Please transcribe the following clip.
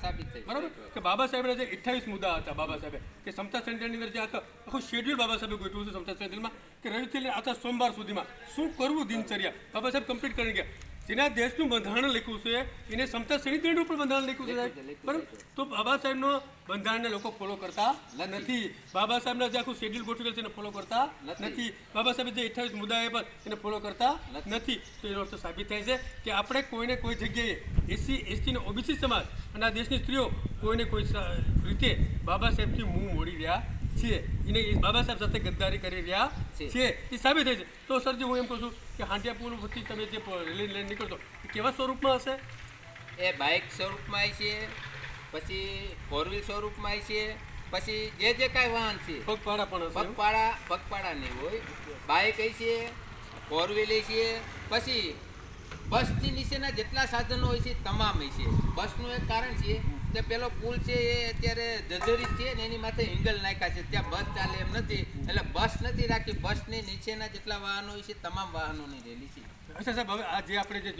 સાબિત થઈ બરાબર કે બાબા સાહેબના જે 28 મુદ્દા હતા બાબા સાહેબે કે સમતા સેન્ટરની અંદર જે આખું શેડ્યુલ બાબા સાહેબે ગોઠવ્યું છે સમતા સેન્ટરમાં કે રવિથી લઈને આવતા સોમવાર સુધીમાં શું કરવું દિનચર્યા બાબા સાહેબ કમ્પ્લીટ કરી ગયા. જેના દેશનું બંધારણ લખ્યું છે એને સમતા શ્રેણી ઉપર બંધારણ લખ્યું છે સાહેબ બરાબર. તો બાબા સાહેબનો બંધારણને લોકો ફોલો કરતા નથી. બાબા સાહેબના જે આખું શેડ્યુલ ગોઠવેલ છે એને ફોલો કરતા નથી. બાબા સાહેબે જે 28 મુદ્દા એ પણ એને ફોલો કરતા નથી. તો એનો અર્થ સાબિત થાય છે કે આપણે કોઈને કોઈ જગ્યાએ એસસી એસટી અને ઓબીસી સમાજ અને આ દેશની સ્ત્રીઓ કોઈને કોઈ રીતે બાબા સાહેબથી મું મોડી રહ્યા છીએ. એને બાબા સાહેબ સાથે ગદ્દારી કરી રહ્યા છે એ સાબિત થાય છે. તો સરજી હું એમ કહું છું કે હાંડિયા પુલ વચ્ચે તમે જે રેલી લઈને નીકળશો એ કેવા સ્વરૂપમાં હશે? એ બાઇક સ્વરૂપમાં છે, પછી ફોર વ્હીલ સ્વરૂપમાં છે, પછી જે કાંઈ વાહન છે પગપાળા પણ હશે. પગપાળા નહીં હોય, બાઇક છે, ફોર વ્હીલ છે, પછી બસથી નીચેના જેટલા સાધનો હોય છે તમામ છે. બસનું એક કારણ છે કે પેલો પુલ છે એ અત્યારે જર્જરિત છે ને એની માથે એંગલ નાખ્યા છે, ત્યાં બસ ચાલે એમ નથી, એટલે બસ નથી રાખી. બસની નીચેના જેટલા વાહનો હોય છે તમામ વાહનોની રેલી છે. અચ્છા સાહેબ, હવે આ જે આપણે જે